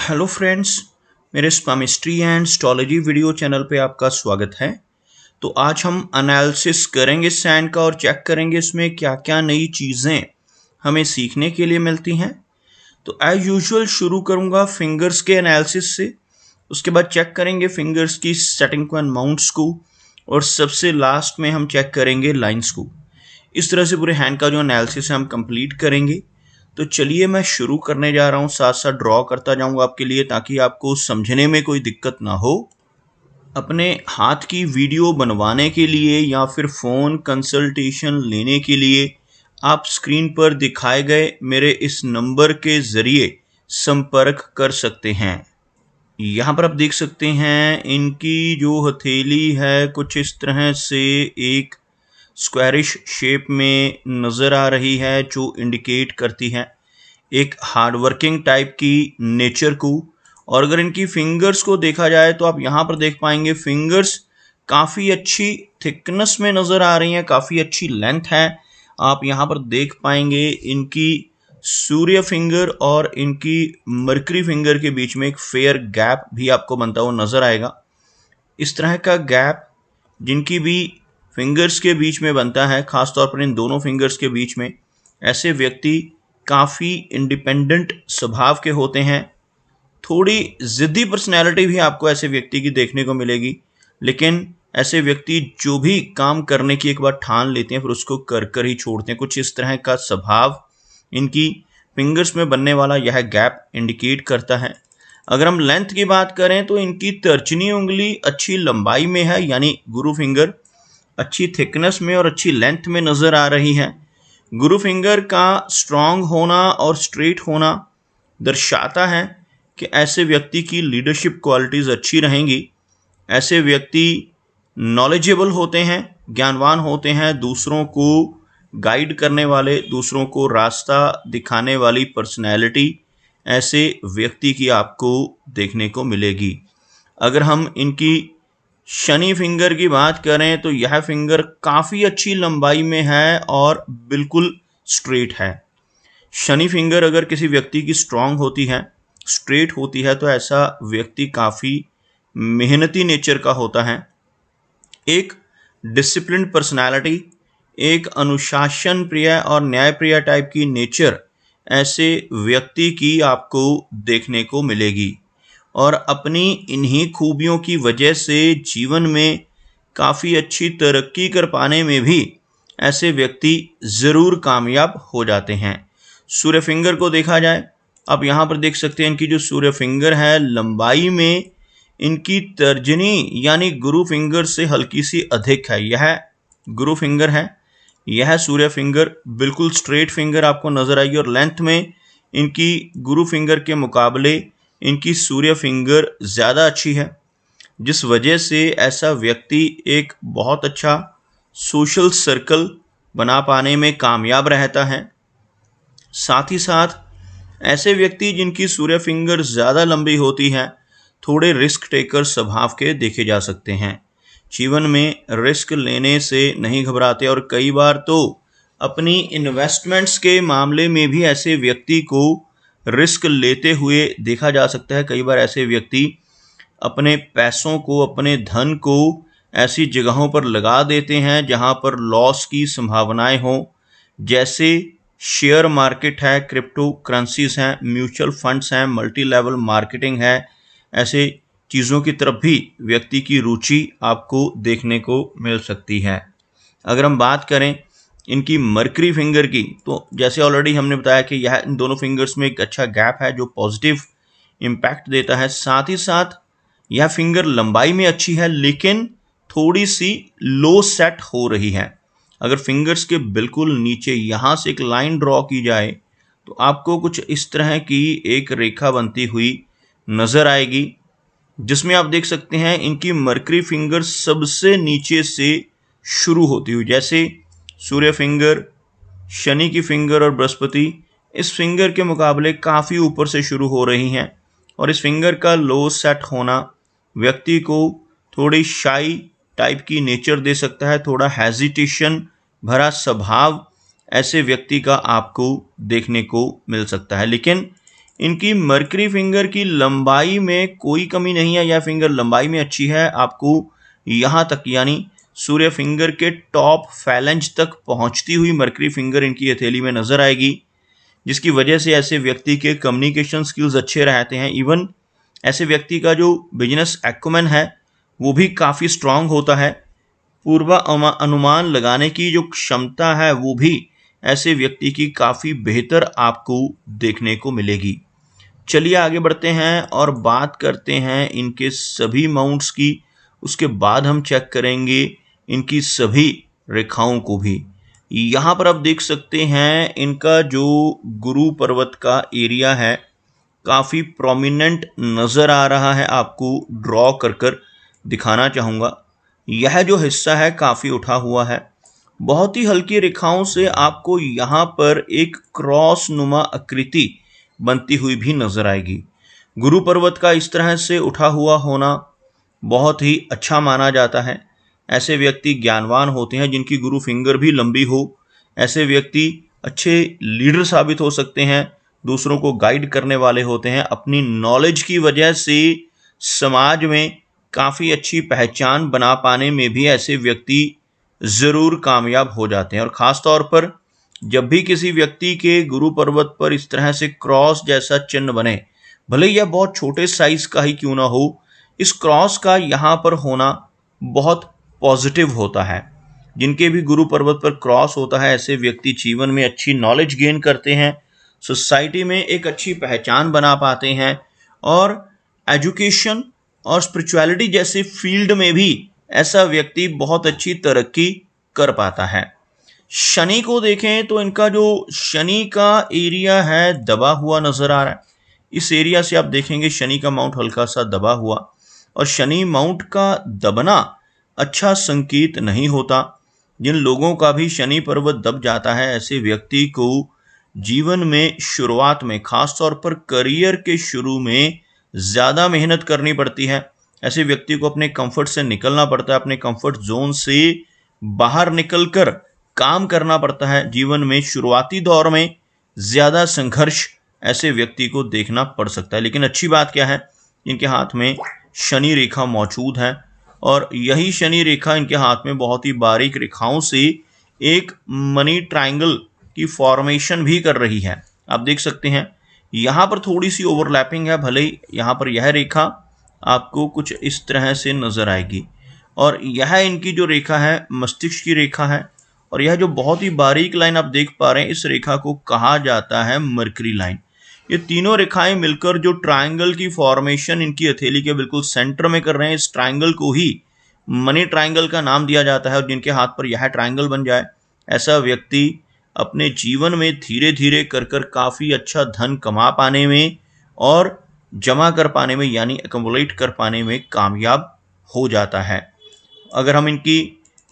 Hello friends, मेरे स्पामिस्ट्री and astrology video channel पे आपका स्वागत है। तो आज हम एनालिसिस करेंगे सैंड का और चेक करेंगे इसमें क्या क्या नई चीज़ें हमें सीखने के लिए मिलती हैं। तो एज यूजुअल शुरू करूँगा फिंगर्स के एनालिसिस से, उसके बाद चेक करेंगे फिंगर्स की सेटिंग को एंड माउंट्स को, और सबसे लास्ट में हम चेक करेंगे लाइंस को। इस तरह से पूरे हैंड का जो एनालिसिस है हम कंप्लीट करेंगे। तो चलिए मैं शुरू करने जा रहा हूँ, साथ साथ ड्रॉ करता जाऊँगा आपके लिए ताकि आपको समझने में कोई दिक्कत ना हो। अपने हाथ की वीडियो बनवाने के लिए या फिर फ़ोन कंसल्टेशन लेने के लिए आप स्क्रीन पर दिखाए गए मेरे इस नंबर के ज़रिए संपर्क कर सकते हैं। यहाँ पर आप देख सकते हैं इनकी जो हथेली है कुछ इस तरह से एक स्क्वायरिश शेप में नज़र आ रही है, जो इंडिकेट करती है एक हार्डवर्किंग टाइप की नेचर को। और अगर इनकी फिंगर्स को देखा जाए तो आप यहाँ पर देख पाएंगे फिंगर्स काफ़ी अच्छी थिकनेस में नज़र आ रही हैं, काफ़ी अच्छी लेंथ है। आप यहाँ पर देख पाएंगे इनकी सूर्य फिंगर और इनकी मरकरी फिंगर के बीच में एक फेयर गैप भी आपको बनता हुआ नज़र आएगा। इस तरह का गैप जिनकी भी फिंगर्स के बीच में बनता है, ख़ासतौर पर इन दोनों फिंगर्स के बीच में, ऐसे व्यक्ति काफ़ी इंडिपेंडेंट स्वभाव के होते हैं। थोड़ी ज़िद्दी पर्सनैलिटी भी आपको ऐसे व्यक्ति की देखने को मिलेगी, लेकिन ऐसे व्यक्ति जो भी काम करने की एक बार ठान लेते हैं फिर उसको कर कर ही छोड़ते हैं। कुछ इस तरह का स्वभाव इनकी फिंगर्स में बनने वाला यह गैप इंडिकेट करता है। अगर हम लेंथ की बात करें तो इनकी तर्जनी उंगली अच्छी लंबाई में है, यानी गुरु फिंगर अच्छी थिकनेस में और अच्छी लेंथ में नज़र आ रही है। गुरु फिंगर का स्ट्रॉन्ग होना और स्ट्रेट होना दर्शाता है कि ऐसे व्यक्ति की लीडरशिप क्वालिटीज़ अच्छी रहेंगी। ऐसे व्यक्ति नॉलेजेबल होते हैं, ज्ञानवान होते हैं, दूसरों को गाइड करने वाले, दूसरों को रास्ता दिखाने वाली पर्सनैलिटी ऐसे व्यक्ति की आपको देखने को मिलेगी। अगर हम इनकी शनि फिंगर की बात करें तो यह फिंगर काफ़ी अच्छी लंबाई में है और बिल्कुल स्ट्रेट है। शनि फिंगर अगर किसी व्यक्ति की स्ट्रांग होती है, स्ट्रेट होती है, तो ऐसा व्यक्ति काफ़ी मेहनती नेचर का होता है। एक डिसिप्लिन्ड पर्सनालिटी, एक अनुशासन प्रिय और न्याय प्रिय टाइप की नेचर ऐसे व्यक्ति की आपको देखने को मिलेगी। और अपनी इन्हीं खूबियों की वजह से जीवन में काफ़ी अच्छी तरक्की कर पाने में भी ऐसे व्यक्ति ज़रूर कामयाब हो जाते हैं। सूर्य फिंगर को देखा जाए, आप यहाँ पर देख सकते हैं इनकी जो सूर्य फिंगर है लंबाई में इनकी तर्जनी यानी गुरु फिंगर से हल्की सी अधिक है। यह गुरु फिंगर है, यह सूर्य फिंगर बिल्कुल स्ट्रेट फिंगर आपको नज़र आएगी, और लेंथ में इनकी गुरु फिंगर के मुकाबले इनकी सूर्य फिंगर ज़्यादा अच्छी है, जिस वजह से ऐसा व्यक्ति एक बहुत अच्छा सोशल सर्कल बना पाने में कामयाब रहता है। साथ ही साथ ऐसे व्यक्ति जिनकी सूर्य फिंगर ज़्यादा लंबी होती है थोड़े रिस्क टेकर स्वभाव के देखे जा सकते हैं। जीवन में रिस्क लेने से नहीं घबराते, और कई बार तो अपनी इन्वेस्टमेंट्स के मामले में भी ऐसे व्यक्ति को रिस्क लेते हुए देखा जा सकता है। कई बार ऐसे व्यक्ति अपने पैसों को, अपने धन को ऐसी जगहों पर लगा देते हैं जहां पर लॉस की संभावनाएं हों, जैसे शेयर मार्केट है, क्रिप्टो करेंसीज हैं, म्यूचुअल फंड्स हैं, मल्टी लेवल मार्केटिंग है। ऐसे चीज़ों की तरफ भी व्यक्ति की रुचि आपको देखने को मिल सकती है। अगर हम बात करें इनकी मरकरी फिंगर की, तो जैसे ऑलरेडी हमने बताया कि यह इन दोनों फिंगर्स में एक अच्छा गैप है जो पॉजिटिव इम्पैक्ट देता है। साथ ही साथ यह फिंगर लंबाई में अच्छी है लेकिन थोड़ी सी लो सेट हो रही है। अगर फिंगर्स के बिल्कुल नीचे यहाँ से एक लाइन ड्रॉ की जाए तो आपको कुछ इस तरह की एक रेखा बनती हुई नज़र आएगी, जिसमें आप देख सकते हैं इनकी मरकरी फिंगर सबसे नीचे से शुरू होती हुई, जैसे सूर्य फिंगर, शनि की फिंगर और बृहस्पति इस फिंगर के मुकाबले काफ़ी ऊपर से शुरू हो रही हैं। और इस फिंगर का लो सेट होना व्यक्ति को थोड़ी शाई टाइप की नेचर दे सकता है, थोड़ा हेजिटेशन भरा स्वभाव ऐसे व्यक्ति का आपको देखने को मिल सकता है। लेकिन इनकी मर्करी फिंगर की लंबाई में कोई कमी नहीं है, यह फिंगर लंबाई में अच्छी है। आपको यहाँ तक यानी सूर्य फिंगर के टॉप फैलेंज तक पहुंचती हुई मर्करी फिंगर इनकी हथेली में नजर आएगी, जिसकी वजह से ऐसे व्यक्ति के कम्युनिकेशन स्किल्स अच्छे रहते हैं। इवन ऐसे व्यक्ति का जो बिजनेस एक्युमेन है वो भी काफ़ी स्ट्रांग होता है। पूर्व अनुमान लगाने की जो क्षमता है वो भी ऐसे व्यक्ति की काफ़ी बेहतर आपको देखने को मिलेगी। चलिए आगे बढ़ते हैं और बात करते हैं इनके सभी माउंट्स की। उसके बाद हम चेक करेंगे इनकी सभी रेखाओं को भी। यहाँ पर आप देख सकते हैं इनका जो गुरु पर्वत का एरिया है काफ़ी प्रोमिनेंट नज़र आ रहा है। आपको ड्रॉ कर दिखाना चाहूँगा। यह जो हिस्सा है काफ़ी उठा हुआ है। बहुत ही हल्की रेखाओं से आपको यहाँ पर एक क्रॉस नुमा आकृति बनती हुई भी नजर आएगी। गुरु पर्वत का इस तरह से उठा हुआ होना बहुत ही अच्छा माना जाता है। ऐसे व्यक्ति ज्ञानवान होते हैं जिनकी गुरु फिंगर भी लंबी हो। ऐसे व्यक्ति अच्छे लीडर साबित हो सकते हैं, दूसरों को गाइड करने वाले होते हैं। अपनी नॉलेज की वजह से समाज में काफ़ी अच्छी पहचान बना पाने में भी ऐसे व्यक्ति ज़रूर कामयाब हो जाते हैं। और ख़ास तौर पर जब भी किसी व्यक्ति के गुरु पर्वत पर इस तरह से क्रॉस जैसा चिन्ह बने, भले यह बहुत छोटे साइज का ही क्यों ना हो, इस क्रॉस का यहाँ पर होना बहुत पॉजिटिव होता है। जिनके भी गुरु पर्वत पर क्रॉस होता है ऐसे व्यक्ति जीवन में अच्छी नॉलेज गेन करते हैं, सोसाइटी में एक अच्छी पहचान बना पाते हैं और एजुकेशन और स्पिरिचुअलिटी जैसे फील्ड में भी ऐसा व्यक्ति बहुत अच्छी तरक्की कर पाता है। शनि को देखें तो इनका जो शनि का एरिया है दबा हुआ नजर आ रहा है। इस एरिया से आप देखेंगे शनि का माउंट हल्का सा दबा हुआ, और शनि माउंट का दबना अच्छा संकेत नहीं होता। जिन लोगों का भी शनि पर्वत दब जाता है ऐसे व्यक्ति को जीवन में शुरुआत में, खास तौर पर करियर के शुरू में ज़्यादा मेहनत करनी पड़ती है। ऐसे व्यक्ति को अपने कंफर्ट से निकलना पड़ता है, अपने कंफर्ट जोन से बाहर निकलकर काम करना पड़ता है। जीवन में शुरुआती दौर में ज़्यादा संघर्ष ऐसे व्यक्ति को देखना पड़ सकता है। लेकिन अच्छी बात क्या है, इनके हाथ में शनि रेखा मौजूद है और यही शनि रेखा इनके हाथ में बहुत ही बारीक रेखाओं से एक मनी ट्रायंगल की फॉर्मेशन भी कर रही है। आप देख सकते हैं यहाँ पर थोड़ी सी ओवरलैपिंग है, भले ही यहाँ पर यह रेखा आपको कुछ इस तरह से नजर आएगी और यह इनकी जो रेखा है मस्तिष्क की रेखा है। और यह जो बहुत ही बारीक लाइन आप देख पा रहे हैं इस रेखा को कहा जाता है मर्करी लाइन। ये तीनों रेखाएं मिलकर जो ट्रायंगल की फॉर्मेशन इनकी हथेली के बिल्कुल सेंटर में कर रहे हैं, इस ट्रायंगल को ही मनी ट्रायंगल का नाम दिया जाता है। और जिनके हाथ पर यह ट्रायंगल बन जाए ऐसा व्यक्ति अपने जीवन में धीरे धीरे कर काफ़ी अच्छा धन कमा पाने में और जमा कर पाने में यानी एक्युमुलेट कर पाने में कामयाब हो जाता है। अगर हम इनकी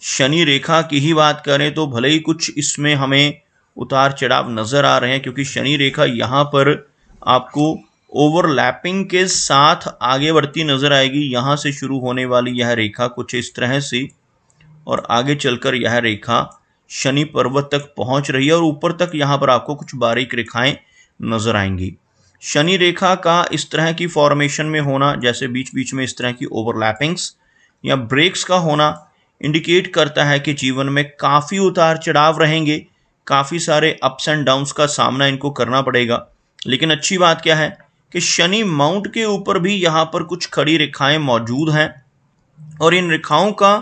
शनि रेखा की ही बात करें तो भले ही कुछ इसमें हमें उतार चढ़ाव नज़र आ रहे हैं, क्योंकि शनि रेखा यहाँ पर आपको ओवरलैपिंग के साथ आगे बढ़ती नज़र आएगी। यहाँ से शुरू होने वाली यह रेखा कुछ इस तरह से और आगे चलकर यह रेखा शनि पर्वत तक पहुँच रही है और ऊपर तक यहाँ पर आपको कुछ बारीक रेखाएं नज़र आएंगी। शनि रेखा का इस तरह की फॉर्मेशन में होना, जैसे बीच बीच में इस तरह की ओवरलैपिंग्स या ब्रेक्स का होना इंडिकेट करता है कि जीवन में काफ़ी उतार चढ़ाव रहेंगे, काफ़ी सारे अप्स एंड डाउन्स का सामना इनको करना पड़ेगा। लेकिन अच्छी बात क्या है कि शनि माउंट के ऊपर भी यहाँ पर कुछ खड़ी रेखाएं मौजूद हैं और इन रेखाओं का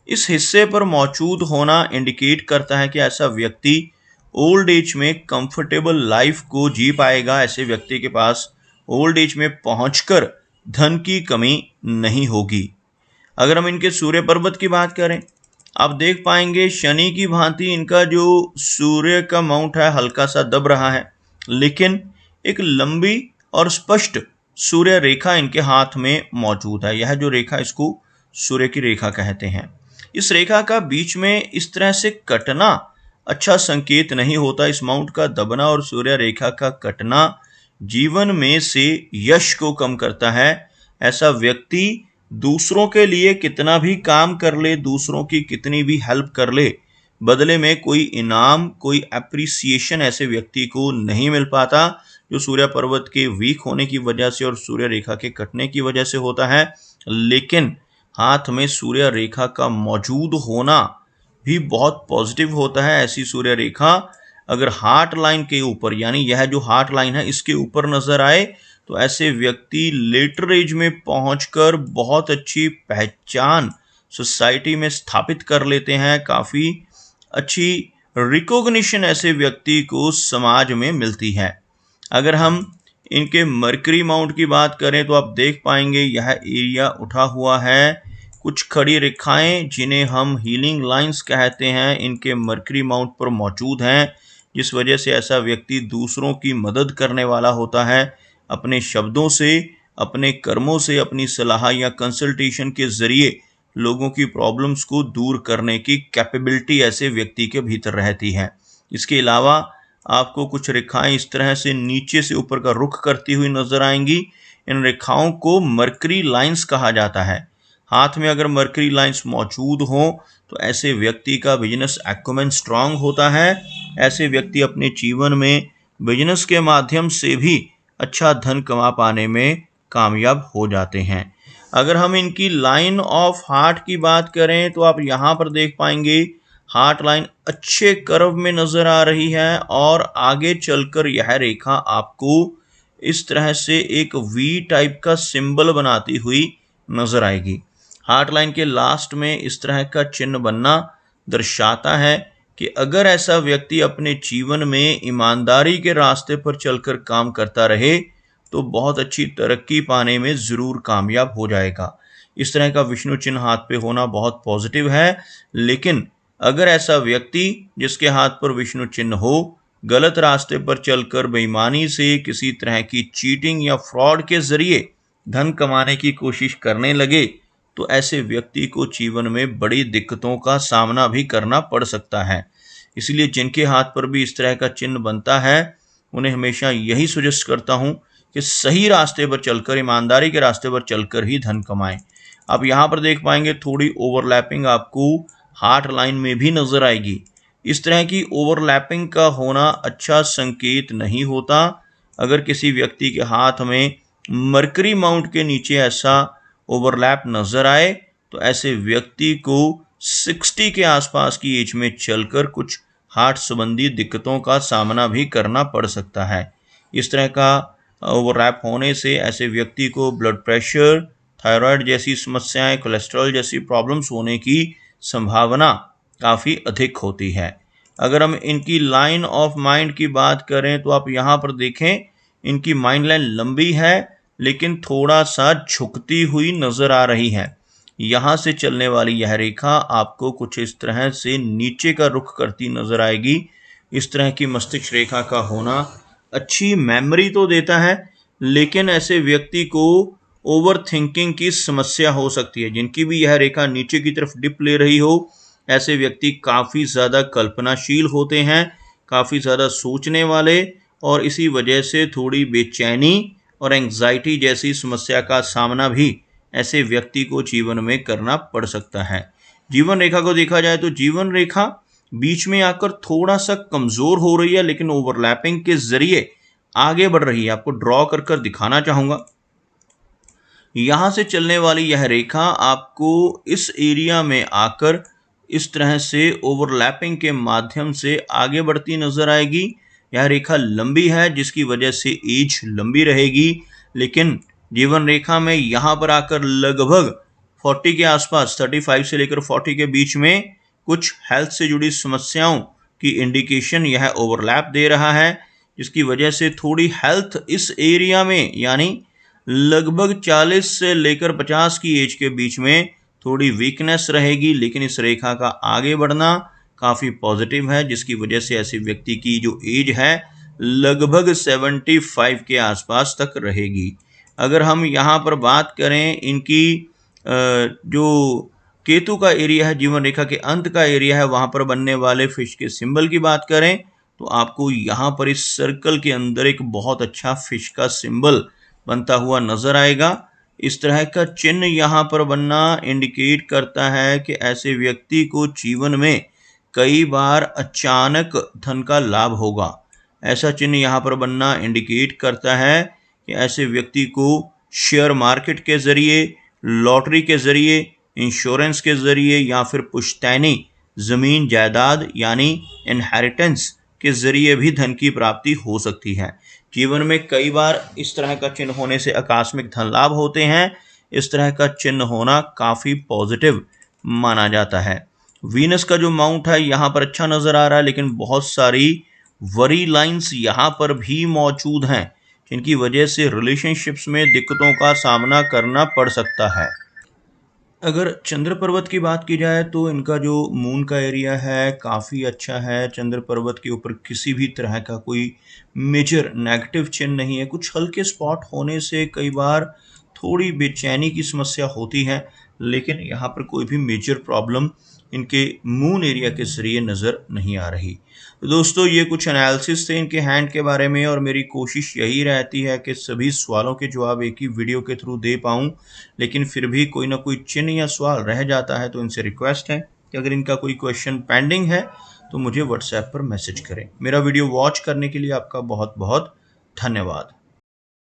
इस हिस्से पर मौजूद होना इंडिकेट करता है कि ऐसा व्यक्ति ओल्ड एज में कंफर्टेबल लाइफ को जी पाएगा। ऐसे व्यक्ति के पास ओल्ड एज में पहुंचकर धन की कमी नहीं होगी। अगर हम इनके सूर्य पर्वत की बात करें, आप देख पाएंगे शनि की भांति इनका जो सूर्य का माउंट है हल्का सा दब रहा है, लेकिन एक लंबी और स्पष्ट सूर्य रेखा इनके हाथ में मौजूद है। यह जो रेखा इसको सूर्य की रेखा कहते हैं। इस रेखा का बीच में इस तरह से कटना अच्छा संकेत नहीं होता। इस माउंट का दबना और सूर्य रेखा का कटना जीवन में से यश को कम करता है। ऐसा व्यक्ति दूसरों के लिए कितना भी काम कर ले, दूसरों की कितनी भी हेल्प कर ले, बदले में कोई इनाम, कोई एप्रिसिएशन ऐसे व्यक्ति को नहीं मिल पाता। जो सूर्य पर्वत के वीक होने की वजह से और सूर्य रेखा के कटने की वजह से होता है। लेकिन हाथ में सूर्य रेखा का मौजूद होना भी बहुत पॉजिटिव होता है। ऐसी सूर्य रेखा अगर हार्ट लाइन के ऊपर, यानी यह जो हार्ट लाइन है इसके ऊपर नजर आए, तो ऐसे व्यक्ति लेटर एज में पहुंचकर बहुत अच्छी पहचान सोसाइटी में स्थापित कर लेते हैं। काफी अच्छी रिकॉग्निशन ऐसे व्यक्ति को समाज में मिलती है। अगर हम इनके मरकरी माउंट की बात करें तो आप देख पाएंगे यह एरिया उठा हुआ है। कुछ खड़ी रेखाएं जिन्हें हम हीलिंग लाइंस कहते हैं, इनके मरकरी माउंट पर मौजूद हैं, जिस वजह से ऐसा व्यक्ति दूसरों की मदद करने वाला होता है। अपने शब्दों से, अपने कर्मों से, अपनी सलाह या कंसल्टेशन के जरिए लोगों की प्रॉब्लम्स को दूर करने की कैपेबिलिटी ऐसे व्यक्ति के भीतर रहती है। इसके अलावा आपको कुछ रेखाएं इस तरह से नीचे से ऊपर का रुख करती हुई नजर आएंगी। इन रेखाओं को मरकरी लाइंस कहा जाता है। हाथ में अगर मरकरी लाइंस मौजूद हों तो ऐसे व्यक्ति का बिजनेस एक्यूमेन स्ट्रांग होता है। ऐसे व्यक्ति अपने जीवन में बिजनेस के माध्यम से भी अच्छा धन कमा पाने में कामयाब हो जाते हैं। अगर हम इनकी लाइन ऑफ हार्ट की बात करें तो आप यहाँ पर देख पाएंगे हार्ट लाइन अच्छे कर्व में नजर आ रही है और आगे चलकर यह रेखा आपको इस तरह से एक वी टाइप का सिंबल बनाती हुई नजर आएगी। हार्ट लाइन के लास्ट में इस तरह का चिन्ह बनना दर्शाता है कि अगर ऐसा व्यक्ति अपने जीवन में ईमानदारी के रास्ते पर चलकर काम करता रहे तो बहुत अच्छी तरक्की पाने में जरूर कामयाब हो जाएगा। इस तरह का विष्णु चिन्ह हाथ पे होना बहुत पॉजिटिव है। लेकिन अगर ऐसा व्यक्ति जिसके हाथ पर विष्णु चिन्ह हो गलत रास्ते पर चलकर बेईमानी से किसी तरह की चीटिंग या फ्रॉड के जरिए धन कमाने की कोशिश करने लगे तो ऐसे व्यक्ति को जीवन में बड़ी दिक्कतों का सामना भी करना पड़ सकता है। इसलिए जिनके हाथ पर भी इस तरह का चिन्ह बनता है उन्हें हमेशा यही सजेस्ट करता हूं कि सही रास्ते पर चलकर, ईमानदारी के रास्ते पर चलकर ही धन कमाएं। आप यहाँ पर देख पाएंगे थोड़ी ओवरलैपिंग आपको हार्ट लाइन में भी नजर आएगी। इस तरह की ओवरलैपिंग का होना अच्छा संकेत नहीं होता। अगर किसी व्यक्ति के हाथ में मरकरी माउंट के नीचे ऐसा ओवरलैप नजर आए तो ऐसे व्यक्ति को 60 के आसपास की एज में चलकर कुछ हार्ट संबंधी दिक्कतों का सामना भी करना पड़ सकता है। इस तरह का ओवरलैप होने से ऐसे व्यक्ति को ब्लड प्रेशर, थायराइड जैसी समस्याएं, कोलेस्ट्रॉल जैसी प्रॉब्लम्स होने की संभावना काफ़ी अधिक होती है। अगर हम इनकी लाइन ऑफ माइंड की बात करें तो आप यहाँ पर देखें इनकी माइंड लाइन लंबी है लेकिन थोड़ा सा झुकती हुई नजर आ रही है। यहाँ से चलने वाली यह रेखा आपको कुछ इस तरह से नीचे का रुख करती नजर आएगी। इस तरह की मस्तिष्क रेखा का होना अच्छी मेमोरी तो देता है लेकिन ऐसे व्यक्ति को ओवर थिंकिंग की समस्या हो सकती है। जिनकी भी यह रेखा नीचे की तरफ डिप ले रही हो ऐसे व्यक्ति काफ़ी ज़्यादा कल्पनाशील होते हैं, काफ़ी ज़्यादा सोचने वाले, और इसी वजह से थोड़ी बेचैनी और एंग्जाइटी जैसी समस्या का सामना भी ऐसे व्यक्ति को जीवन में करना पड़ सकता है। जीवन रेखा को देखा जाए तो जीवन रेखा बीच में आकर थोड़ा सा कमज़ोर हो रही है लेकिन ओवरलैपिंग के ज़रिए आगे बढ़ रही है। आपको ड्रॉ कर कर दिखाना चाहूँगा। यहाँ से चलने वाली यह रेखा आपको इस एरिया में आकर इस तरह से ओवरलैपिंग के माध्यम से आगे बढ़ती नजर आएगी। यह रेखा लंबी है जिसकी वजह से एज लंबी रहेगी, लेकिन जीवन रेखा में यहाँ पर आकर लगभग 40 के आसपास, 35 से लेकर 40 के बीच में कुछ हेल्थ से जुड़ी समस्याओं की इंडिकेशन यह ओवरलैप दे रहा है, जिसकी वजह से थोड़ी हेल्थ इस एरिया में यानी लगभग 40 से लेकर 50 की एज के बीच में थोड़ी वीकनेस रहेगी। लेकिन इस रेखा का आगे बढ़ना काफ़ी पॉजिटिव है, जिसकी वजह से ऐसे व्यक्ति की जो एज है लगभग 75 के आसपास तक रहेगी। अगर हम यहाँ पर बात करें इनकी जो केतु का एरिया है, जीवन रेखा के अंत का एरिया है, वहाँ पर बनने वाले फिश के सिंबल की बात करें तो आपको यहाँ पर इस सर्कल के अंदर एक बहुत अच्छा फिश का सिंबल बनता हुआ नजर आएगा। इस तरह का चिन्ह यहाँ पर बनना इंडिकेट करता है कि ऐसे व्यक्ति को जीवन में कई बार अचानक धन का लाभ होगा। ऐसा चिन्ह यहाँ पर बनना इंडिकेट करता है कि ऐसे व्यक्ति को शेयर मार्केट के ज़रिए, लॉटरी के ज़रिए, इंश्योरेंस के ज़रिए या फिर पुश्तैनी ज़मीन जायदाद यानी इनहेरिटेंस के ज़रिए भी धन की प्राप्ति हो सकती है। जीवन में कई बार इस तरह का चिन्ह होने से आकस्मिक धन लाभ होते हैं। इस तरह का चिन्ह होना काफ़ी पॉजिटिव माना जाता है। वीनस का जो माउंट है यहाँ पर अच्छा नज़र आ रहा है, लेकिन बहुत सारी वरी लाइंस यहाँ पर भी मौजूद हैं, जिनकी वजह से रिलेशनशिप्स में दिक्कतों का सामना करना पड़ सकता है। अगर चंद्र पर्वत की बात की जाए तो इनका जो मून का एरिया है काफ़ी अच्छा है। चंद्र पर्वत के ऊपर किसी भी तरह का कोई मेजर नेगेटिव चिन्ह नहीं है। कुछ हल्के स्पॉट होने से कई बार थोड़ी बेचैनी की समस्या होती है, लेकिन यहाँ पर कोई भी मेजर प्रॉब्लम इनके मून एरिया के ज़रिए नज़र नहीं आ रही। तो दोस्तों, ये कुछ एनालिसिस थे इनके हैंड के बारे में, और मेरी कोशिश यही रहती है कि सभी सवालों के जवाब एक ही वीडियो के थ्रू दे पाऊँ, लेकिन फिर भी कोई ना कोई चिन्ह या सवाल रह जाता है। तो इनसे रिक्वेस्ट है कि अगर इनका कोई क्वेश्चन पेंडिंग है तो मुझे व्हाट्सएप पर मैसेज करें। मेरा वीडियो वॉच करने के लिए आपका बहुत बहुत धन्यवाद।